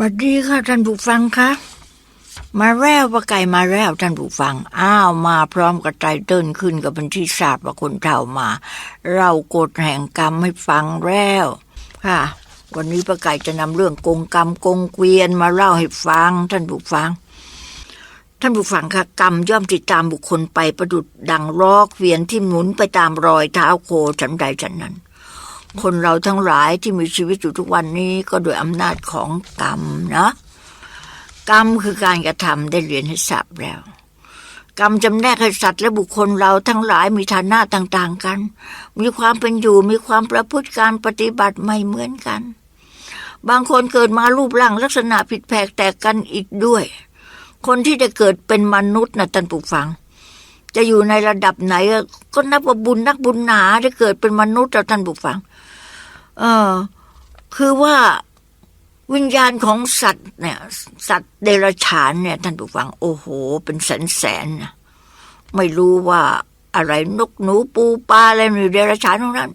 สวัสดีค่ะท่านผู้ฟังคะมาแล้วป้าไก่มาแล้วท่านผู้ฟังมาพร้อมกับไตเติ้ลขึ้นกับเป็นที่ทราบว่าคนเฒ่ามาเรากฎแห่งกรรมให้ฟังแล้วค่ะวันนี้ป้าไก่จะนำเรื่องกงกรรมกงเกวียนมาเล่าให้ฟังท่านผู้ฟังค่ะกรรมย่อมติดตามบุคคลไปประดุจดังล้อเกวียนที่หมุนไปตามรอยเท้าโคฉันใดฉันนั้นคนเราทั้งหลายที่มีชีวิตอยู่ทุกวันนี้ก็โดยอำนาจของกรรมนะกรรมคือการกระทำได้เรียนให้ทราบแล้วกรรมจำแนกให้สัตว์และบุคคลเราทั้งหลายมีฐานะต่างๆกันมีความเป็นอยู่มีความประพฤติการปฏิบัติไม่เหมือนกันบางคนเกิดมารูปร่างลักษณะผิดแผกแตกกันอีกด้วยคนที่ได้เกิดเป็นมนุษย์นะท่านผู้ฟังจะอยู่ในระดับไหนก็นับว่าบุญนักบุญหนาได้เกิดเป็นมนุษย์ท่านผู้ฟังคือว่าวิญญาณของสัตว์เนี่ยสัตว์เดรัจฉานเนี่ยท่านผู้ฟังโอ้โหเป็นแสนนะไม่รู้ว่าอะไรนกหนูปูปลาอะไรนี่เดรัจฉานทั้งนั้น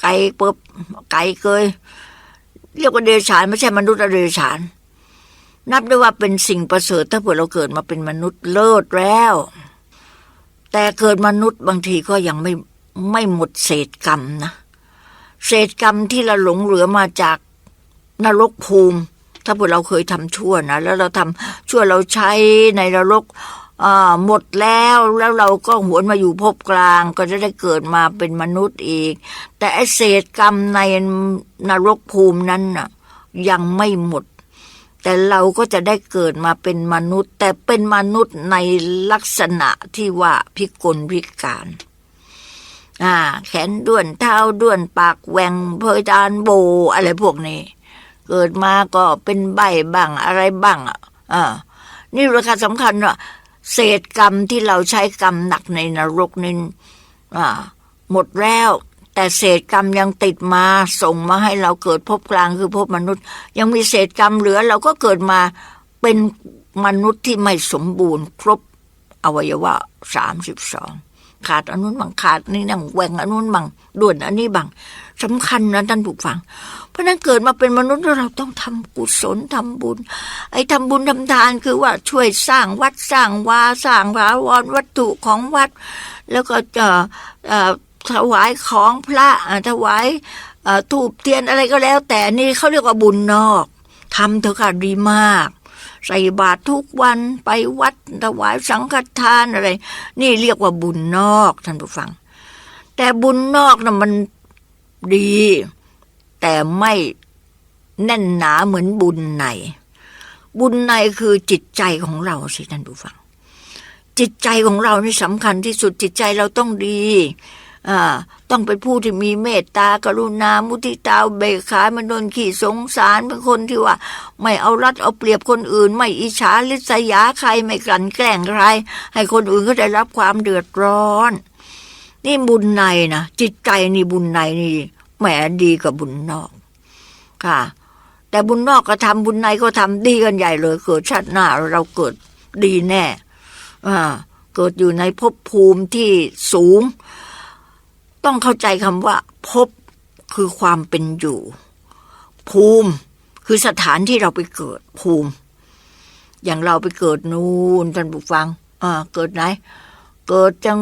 ไก่เปิบไก่เกยเรียกว่าเดรัจฉานไม่ใช่มนุษย์เดรัจฉานนับได้ว่าเป็นสิ่งประเสริฐถ้าเผื่อเราเกิดมาเป็นมนุษย์เลิศแล้วแต่เกิดมนุษย์บางทีก็ยังไม่หมดเศษกรรมนะเศษกรรมที่เราหลงเหลือมาจากนรกภูมิถ้าพวกเราเคยทำชั่วนะแล้วเราทำชั่วเราใช้ในนรกหมดแล้วเราก็หวนมาอยู่ภพกลางก็จะได้เกิดมาเป็นมนุษย์อีกแต่ไอ้เศษกรรมในนรกภูมินั้นน่ะยังไม่หมดแต่เราก็จะได้เกิดมาเป็นมนุษย์แต่เป็นมนุษย์ในลักษณะที่ว่าพิกลพิการแขนด้วนเท้าด้วนปากแหว่งเพดานโบอะไรพวกนี้เกิดมาก็เป็นใบบ้างอะไรบ้างนี่ราคาสำคัญว่าเศษกรรมที่เราใช้กรรมหนักในนรกนี่หมดแล้วแต่เศษกรรมยังติดมาส่งมาให้เราเกิดภพกลางคือภพมนุษย์ยังมีเศษกรรมเหลือเราก็เกิดมาเป็นมนุษย์ที่ไม่สมบูรณ์ครบอวัยวะ32ขาดอันนู้นบางขาดนี่นั่งแหว่งอันนู้นบางด่วนอันนี้บางสำคัญนะท่านผู้ฟังเพราะนั้นเกิดมาเป็นมนุษย์เราต้องทำกุศลทำบุญทำบุญทำทานคือว่าช่วยสร้างวัดสร้างวาสร้างถาวรวัตถุของวัดแล้วก็จะถวายของพระถวายธูปเทียนอะไรก็แล้วแต่นี่เขาเรียกว่าบุญนอกทำเถอะค่ะดีมากใส่บาตรทุกวันไปวัดถวายสังฆทานอะไรนี่เรียกว่าบุญนอกท่านผู้ฟังแต่บุญนอกน่ะมันดีแต่ไม่แน่นหนาเหมือนบุญในบุญในคือจิตใจของเราสิท่านผู้ฟังจิตใจของเรานี่สำคัญที่สุดจิตใจเราต้องดีต้องเป็นผู้ที่มีเมตตากรุณามุทิตาเบกขาไม่โดนขี้สงสารเป็นคนที่ว่าไม่เอารัดเอาเปรียบคนอื่นไม่อิจฉาริษยาใครไม่กลั่นแกล้งใครให้คนอื่นก็ได้รับความเดือดร้อนนี่บุญในนะจิตใจนี่บุญในนี่แหมดีกว่าบุญนอกค่ะแต่บุญนอกก็ทำบุญในก็ทำดีกันใหญ่เลยเกิดชาติหน้าเราเกิดดีแน่เกิดอยู่ในภพภูมิที่สูงต้องเข้าใจคำว่าภพคือความเป็นอยู่ภูมิคือสถานที่เราไปเกิดภูมิอย่างเราไปเกิดนู่นท่านผู้ฟังเกิดไหนเกิดจัง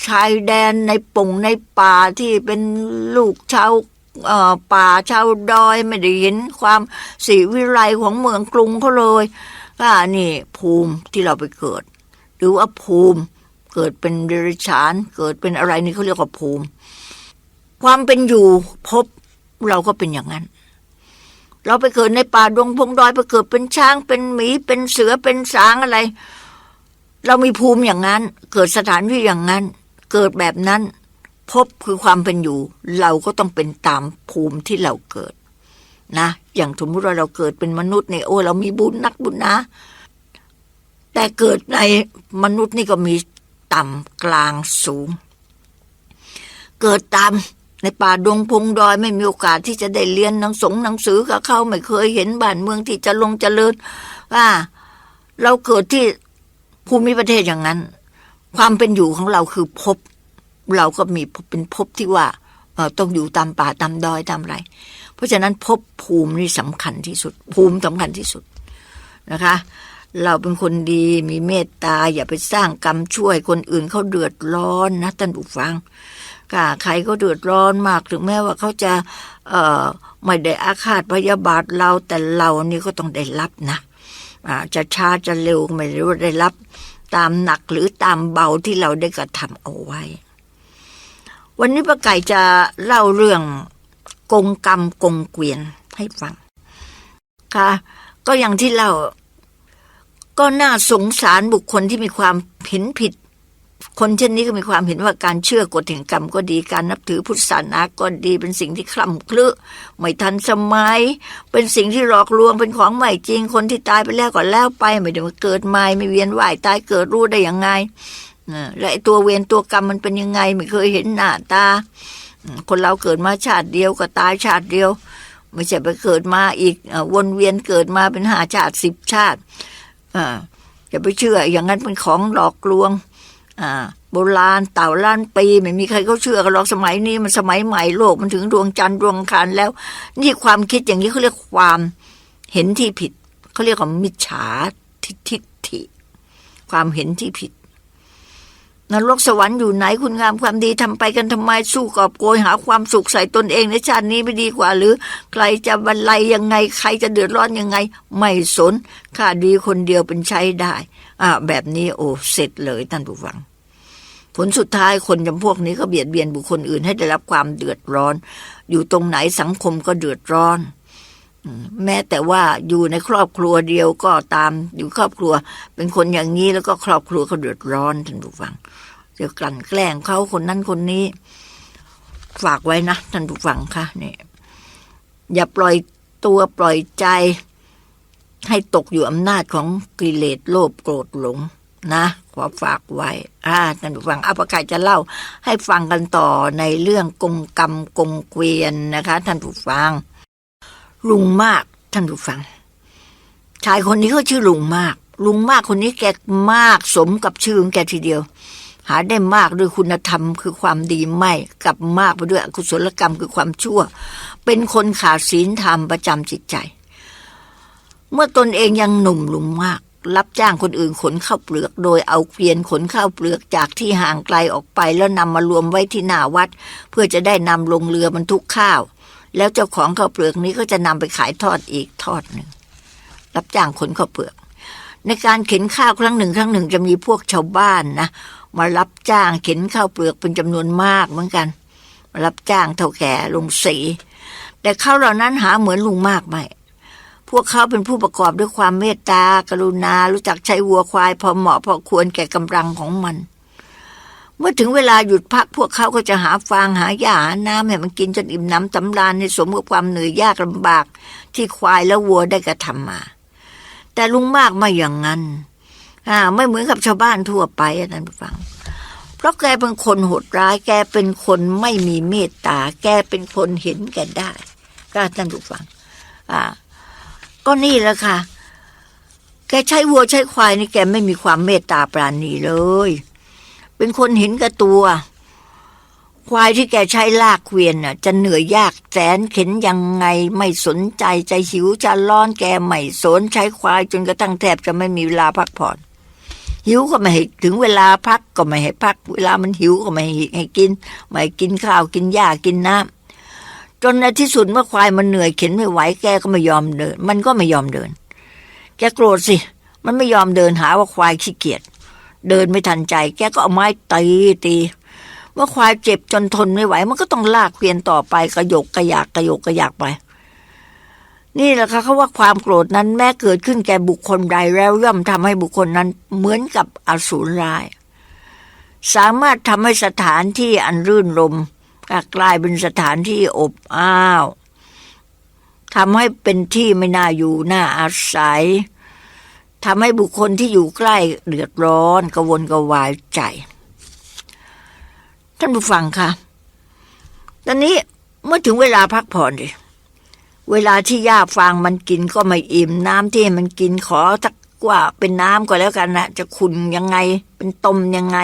ชายแดนในในป่าที่เป็นลูกชาวป่าชาวดอยไม่ได้เห็นความศรีวิไลของเมืองกรุงเขาเลยก็นี่ภูมิที่เราไปเกิดหรือว่าภูมิเกิดเป็นเดรัจฉานเกิดเป็นอะไรนี่เขาเรียกว่าภูมิความเป็นอยู่พบเราก็เป็นอย่างนั้นเราไปเกิดในป่าดงพงดอยไปเกิดเป็นช้างเป็นหมีเป็นเสือเป็นสางอะไรเรามีภูมิอย่างนั้นเกิดสถานที่อย่างนั้นเกิดแบบนั้นพบคือความเป็นอยู่เราก็ต้องเป็นตามภูมิที่เราเกิดนะอย่างสมมติว่าเราเกิดเป็นมนุษย์เนี่ยเรามีบุญนักบุญนะแต่เกิดในมนุษย์นี่ก็มีต่ำกลางสูงเกิดตามในป่าดงพงดอยไม่มีโอกาสที่จะได้เรียนหนังสือกับเขาไม่เคยเห็นบ้านเมืองที่เจริญเราเกิดที่ภูมิประเทศอย่างนั้นความเป็นอยู่ของเราคือภพเราก็มีเป็นภพที่ว่าต้องอยู่ตามป่าตามดอยตามอะไร เพราะฉะนั้นภพภูมินี่สำคัญที่สุดภูมิสำคัญที่สุดนะคะเราเป็นคนดีมีเมตตาอย่าไปสร้างกรรมช่วยคนอื่นเขาเดือดร้อนนะท่านผู้ฟังใครก็เดือดร้อนมากถึงแม้ว่าเขาจะไม่ได้อาฆาตพยาบาทเราแต่เรานี่ก็ต้องได้รับนะจะช้าจะเร็วไม่รู้ได้รับตามหนักหรือตามเบาที่เราได้กระทำเอาไว้วันนี้ป้าไก่จะเล่าเรื่องกงกรรมกงเกวียนให้ฟังค่ะก็อย่างที่เล่าก็น่าสงสารบุคคลที่มีความเห็นผิดคนเช่นนี้ก็มีความเห็นว่าการเชื่อกฎแห่งกรรมก็ดีการนับถือพุทธศาสนาก็ดีเป็นสิ่งที่คล่ำคลึไม่ทันสมัยเป็นสิ่งที่หลอกลวงเป็นของใหม่จริงคนที่ตายไปแล้วก็แล้วไปไม่ได้มาเกิดใหม่ไม่เวียนว่ายตายเกิดรู้ได้ยังไงและตัวเวรตัวกรรมมันเป็นยังไงไม่เคยเห็นหน้าตาคนเราเกิดมาชาติเดียวก็ตายชาติเดียวไม่ใช่ไปเกิดมาอีกวนเวียนเกิดมาเป็น5 ชาติ10 ชาติอย่าไปเชื่ออย่างนั้นเป็นของหลอกลวงโบราณเต่าล้านปีไม่มีใครเขาเชื่อกันหรอกสมัยนี้มันสมัยใหม่โลกมันถึงดวงจันทร์ดวงอังคารแล้วนี่ความคิดอย่างนี้เขาเรียกความเห็นที่ผิดเขาเรียกว่ามิจฉาทิฏฐิความเห็นที่ผิดนรกสวรรค์อยู่ไหนคุณงามความดีทำไปกันทำไมสู้กอบโกยหาความสุขใส่ตนเองในชาตินี้ไม่ดีกว่าหรือใครจะบรรลัยยังไงใครจะเดือดร้อนยังไงไม่สนข้าดีคนเดียวเป็นใช้ได้แบบนี้โอ้เสร็จเลยท่านผู้ฟังผลสุดท้ายคนจำพวกนี้ก็เบียดเบียนบุคคลอื่นให้ได้รับความเดือดร้อนอยู่ตรงไหนสังคมก็เดือดร้อนแม้แต่ว่าอยู่ในครอบครัวเดียวก็ตามอยู่ครอบครัวเป็นคนอย่างนี้แล้วก็ครอบครัวก็เดือดร้อนท่านผู้ฟังจะกลั่นแกล้งเขาคนนั้นคนนี้ฝากไว้นะท่านผู้ฟังค่ะเนี่ยอย่าปล่อยตัวปล่อยใจให้ตกอยู่อำนาจของกิเลสโลภโกรธหลงนะขอฝากไว้ท่านผู้ฟังป้าไก่จะเล่าให้ฟังกันต่อในเรื่องกงกรรมกงเกวียนนะคะท่านผู้ฟังลุงมากท่านผู้ฟังชายคนนี้เขาชื่อลุงมากลุงมากคนนี้แกมากสมกับชื่อของแกทีเดียวหาได้มากด้วยคุณธรรมคือความดีไม่กับมากไปด้วยอกุศลกรรมคือความชั่วเป็นคนขาดศีลธรรมประจำจิตใจเมื่อตนเองยังหนุ่มลุงมากรับจ้างคนอื่นขนข้าวเปลือกโดยเอาเกวียนขนข้าวเปลือกจากที่ห่างไกลออกไปแล้วนำมารวมไว้ที่หน้าวัดเพื่อจะได้นำลงเรือบรรทุกข้าวแล้วเจ้าของข้าวเปลือกนี้ก็จะนำไปขายทอดอีกทอดหนึ่งรับจ้างขนข้าวเปลือกในการเข็นข้าวครั้งหนึ่งจะมีพวกชาวบ้านนะมารับจ้างเข็นข้าวเปลือกเป็นจำนวนมากเหมือนกันมารับจ้างเท่าแก่ลงสีแต่เขาเหล่านั้นหาเหมือนลุงมากไหมพวกเขาเป็นผู้ประกอบด้วยความเมตตากรุณารู้จักใช้วัวควายพอเหมาะพอควรแก่กำลังของมันเมื่อถึงเวลาหยุดพักพวกเขาก็จะหาฟางหาหญ้าหาน้ำให้มันกินจนอิ่มน้ำสำราญในสมกับความเหนื่อยยากลำบากที่ควายและวัวได้กระทำมาแต่ลุงมากไม่อย่างนั้นไม่เหมือนกับชาวบ้านทั่วไปท่านผู้ฟังเพราะแกเป็นคนโหดร้ายแกเป็นคนไม่มีเมตตาแกเป็นคนเห็นแก่ได้ก็ท่านผู้ฟังก็นี่แหละค่ะแกใช้วัวใช้ควายนี่แกไม่มีความเมตตาปราณีเลยเป็นคนเห็นแก่ตัวควายที่แกใช้ลากเกวียนน่ะจะเหนื่อยยากแสนเข็นยังไงไม่สนใจใจหิวจะร้อนแกไม่สนใช้ควายจนกระทั่งแทบจะไม่มีเวลาพักผ่อนหิวก็ไม่ให้ถึงเวลาพักก็ไม่ให้พักเวลามันหิวก็ไม่ให้กินไม่กินข้าวกินหญ้ากินน้ำจนในที่สุดเมื่อควายมันเหนื่อยเข็นไม่ไหวแกก็ไม่ยอมเดินมันก็ไม่ยอมเดินแกโกรธสิมันไม่ยอมเดินหาว่าควายขี้เกียจเดินไม่ทันใจแกก็เอาไม้ตีเมื่อควายเจ็บจนทนไม่ไหวมันก็ต้องลากเกวียนต่อไปกระยกกระยากไปนี่แหละค่ะเขาว่าความโกรธนั้นแม้เกิดขึ้นแก่บุคคลใดแล้วย่อมทำให้บุคคลนั้นเหมือนกับอสูรร้ายสามารถทำให้สถานที่อันรื่นรมย์กลายเป็นสถานที่อบอ้าวทำให้เป็นที่ไม่น่าอยู่น่าอาศัยทำให้บุคคลที่อยู่ใกล้เดือดร้อนกระวนกระวายใจท่านผู้ฟังค่ะตอนนี้เมื่อถึงเวลาพักผ่อนดิเวลาที่หญ้าฟางมันกินก็ไม่อิ่มน้ำที่มันกินขอสักว่าเป็นน้ำก็แล้วกันนะจะขุ่นยังไงเป็นต้มยังไง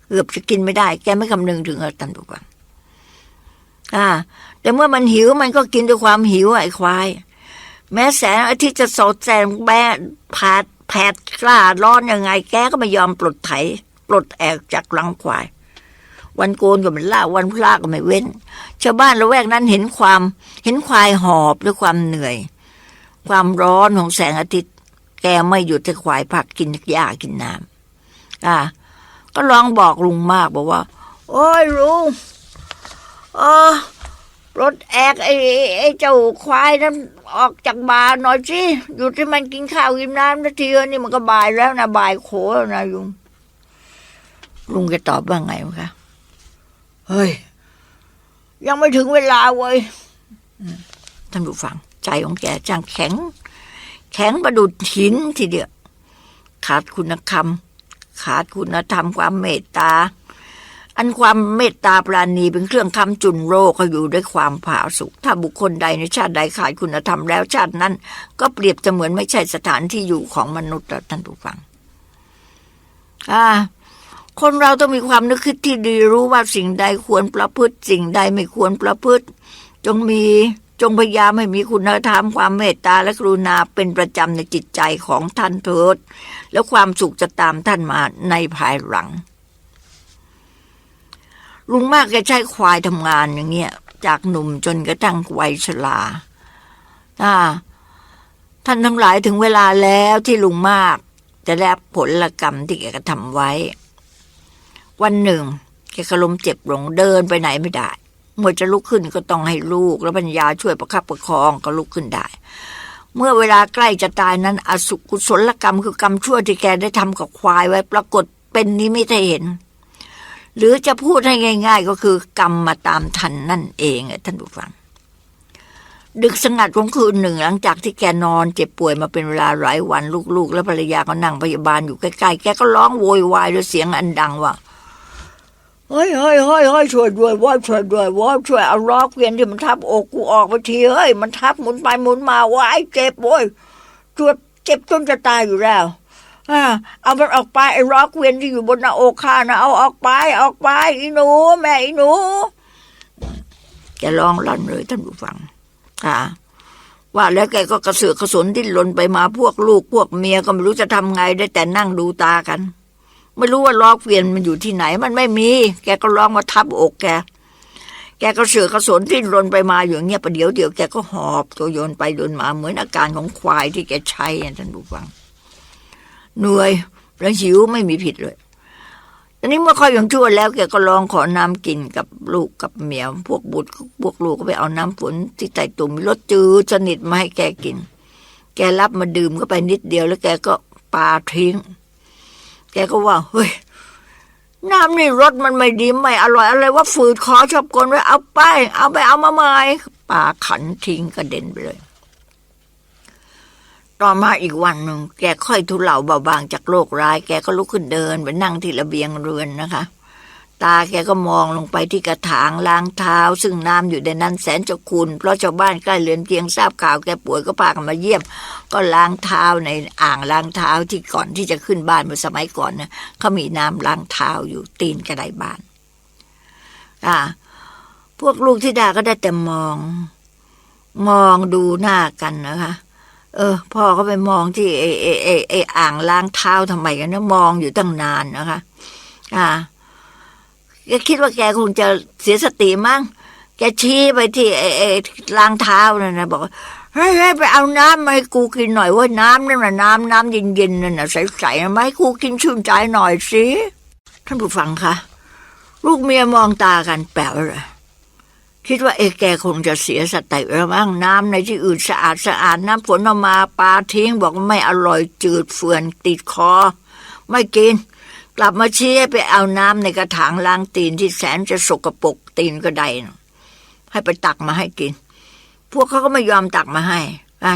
เกือบจะกินไม่ได้แกไม่คำนึงถึงท่านผู้ฟัง แต่เมื่อมันหิวมันก็กินด้วยความหิวไอ้ควายแม้แสงอาทิตย์จะสดแสงแบะแผดกล้าร้อนยังไงแกก็ไม่ยอมปลดแอกจากหลังควายวันโกนก็ไม่ล่าวันพระก็ไม่เว้นชาวบ้านละแวกนั้นเห็นควายหอบด้วยความเหนื่อยความร้อนของแสงอาทิตย์แกไม่หยุดให้ควายพักกินหญ้ากินน้ำก็ลองบอกลุงมากบอกว่าโอ้ยลุงปลดแอกไอ้เจ้าควายนั้นออกจากบาหน่อยสิอยู่ที่มันกินข้าวกินน้ำนาทีนี่มันก็บ่ายแล้วนะบ่ายโขแล้วนะลุงจะตอบว่าไงมั้งคะเฮ้ยยังไม่ถึงเวลาเว้ยท่านผู้ฟังใจของแกจังแข็งประดุจหินทีเดียวขาดคุณธรรมความเมตตาอันความเมตตาปราณีเป็นเครื่องค้ำจุนโลกเขาอยู่ด้วยความผาสุกถ้าบุคคลใดในชาติใดขาดคุณธรรมแล้วชาตินั้นก็เปรียบเสมือนไม่ใช่สถานที่อยู่ของมนุษย์ท่านผู้ฟังคนเราต้องมีความนึกคิดที่ดีรู้ว่าสิ่งใดควรประพฤติสิ่งใดไม่ควรประพฤติจงพยายามให้มีคุณธรรมความเมตตาและกรุณาเป็นประจำในจิตใจของท่านเถิดแล้วความสุขจะตามท่านมาในภายหลังลุงมากแกใช้ควายทำงานอย่างเงี้ยจากหนุ่มจนกระทั่งวัยชราท่านทั้งหลายถึงเวลาแล้วที่ลุงมากจะได้ผลกรรมที่แกกระทำไว้วันหนึ่งแกก็ล้มเจ็บลงเดินไปไหนไม่ได้เมื่อจะลุกขึ้นก็ต้องให้ลูกและปัญญาช่วยประคับประคองก็ลุกขึ้นได้เมื่อเวลาใกล้จะตายนั้นอสุกุศลกรรมคือกรรมชั่วที่แกได้ทำกับควายไว้ปรากฏเป็นนิมิตให้เห็นหรือจะพูดให้ง่ายๆก็คือกรรมมาตามทันนั่นเองท่านผู้ฟังดึกสงัดของคืนหนึ่งหลังจากที่แกนอนเจ็บป่วยมาเป็นเวลาหลายวันลูกๆและภรรยาก็นั่งพยาบาลอยู่ใกล้ๆแกก็ร้องโวยวายด้วยเสียงอันดังว่าเฮ้ยช่วยด้วยว่าช่วยเอาล้อเกวียนที่มันทับอกกูออกไปทีเฮ้ยมันทับหมุนไปหมุนมาว่าไอ้เจ็บโว้ยเจ็บจนจะตายอยู่แล้วเอามันออกไปไอ้ล้อเกวียนที่อยู่บนหน้าอกข้านะเอาออกไปอีหนูแม่อีหนูแกร้องลั่นเลยท่านผู้ฟังว่าแล้วแกก็กระเสือกกระสนดิ้นรนไปมาพวกลูกพวกเมียก็ไม่รู้จะทำไงได้แต่นั่งดูตากันไม่รู้ว่าล้อเกวียนมันอยู่ที่ไหนมันไม่มีแกก็ร้องมาทับอกแกก็เสือกกระสนดิ้นรนไปมาอยู่เงี้ยประเดี๋ยวแกก็หอบตัวโยนไปโยนมาเหมือนอาการของควายที่แกใช้ท่านผู้ฟังเหนื่อยและหิวไม่มีผิดเลยตอนนี้เมื่อค่อยยังชั่วแล้วแกก็ลองขอน้ำกินกับลูกกับเมียพวกบุตรพวกลูกก็ไปเอาน้ำฝนที่ใต้ตุ่มรสจืดสนิทมาให้แกกินแกรับมาดื่มเข้าไปนิดเดียวแล้วแกก็ปาทิ้งแกก็ว่าเฮ้ยน้ำนี่รสมันไม่ดีไม่อร่อยอะไรว่าฝืดคอชอบกลไว้เอามาใหม่ปาขันทิ้งกระเด็นไปเลยต่อมาอีกวันหนึ่งแกค่อยทุเลาเบาบางจากโรคร้ายแกก็ลุกขึ้นเดินไปนั่งที่ระเบียงเรือนนะคะตาแกก็มองลงไปที่กระถางล้างเท้าซึ่งน้ำอยู่ในนั้นแสนจะขุ่นเพราะชาวบ้านใกล้เรือนเคียงทราบข่าวแกป่วยก็พากันมาเยี่ยมก็ล้างเท้าในอ่างล้างเท้าที่ก่อนที่จะขึ้นบ้านเมื่อสมัยก่อนนะเขามีน้ำล้างเท้าอยู่ตีนกระไดบ้านพวกลูกที่ดาก็ได้แต่มองดูหน้ากันนะคะพ่อก็ไปมองที่ไอ้อ่างล้างเท้าทำไมกันนะมองอยู่ตั้งนานนะคะแกคิดว่าแกคงจะเสียสติมั้งแกชี้ไปที่ไอ้ล้างเท้านั่นนะบอกเฮ้ยไปเอาน้ำมาให้กูกินหน่อยว่าน้ำนั่นน่ะน้ำเย็นๆนั่นน่ะใสๆมาให้กูกินชื่นใจหน่อยสิท่านผู้ฟังคะลูกเมียมองตากันแปลว่าอะไรคิดว่าแกคงจะเสียสติแล้วมั้งน้ำในที่อื่นสะอาดน้ำฝนเอามาปาทิ้งบอกไม่อร่อยจืดเฟื่อนติดคอไม่กินกลับมาชี้ให้ไปเอาน้ำในกระถางล้างตีนที่แสนจะสกปรกตีนก็ได้ให้ไปตักมาให้กินพวกเขาก็ไม่ยอมตักมาให้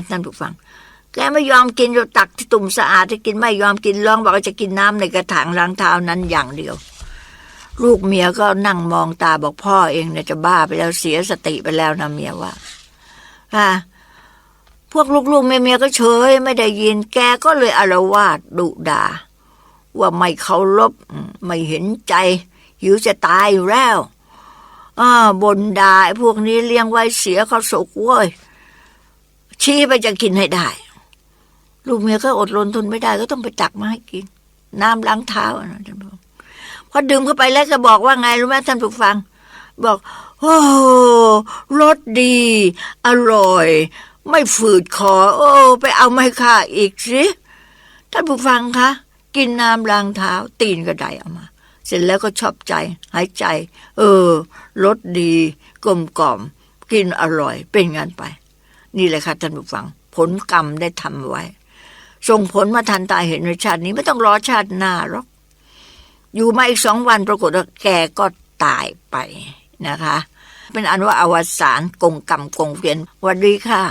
ท่านผู้ฟังแกไม่ยอมกินจะตักที่ตุ่มสะอาดที่กินไม่ยอมกินร้องบอกว่าจะกินน้ำในกระถางล้างเท้านั้นอย่างเดียวลูกเมียก็นั่งมองตาบอกพ่อเองเนี่ยจะบ้าไปแล้วเสียสติไปแล้วนะเมียว่าพวกลูกๆเมียก็เฉยไม่ได้ยินแกก็เลยอาละวาดดุด่าว่าไม่เคารพไม่เห็นใจหิวจะตายอยู่แล้ว บ่นด่าไอ้พวกนี้เลี้ยงไว้เสียเขาสุกเว้ยชี้ไปจะกินให้ได้ลูกเมียก็อดรนทนไม่ได้ก็ต้องไปตักมาให้กินน้ำล้างเท้านะท่านบอกพอดื่มเข้าไปแล้วก็บอกว่าไงรู้ไหมท่านผู้ฟังบอกโอ้รสดีอร่อยไม่ฝืดคอไปเอาไม้ข้าอีกสิท่านผู้ฟังคะกินน้ำล้างเท้าตีนก็ได้เอามาเสร็จแล้วก็ชอบใจหายใจรสดีกลมกล่อมกินอร่อยเป็นงานไปนี่แหละค่ะท่านผู้ฟังผลกรรมได้ทำไว้ส่งผลมาทันตาเห็นในชาตินี้ไม่ต้องรอชาติหน้าหรอกอยู่มาอีก2 วันปรากฏว่าแกก็ตายไปนะคะเป็นอันว่าอวสานกงกรรมกงเวียนสวัสดีค่ะ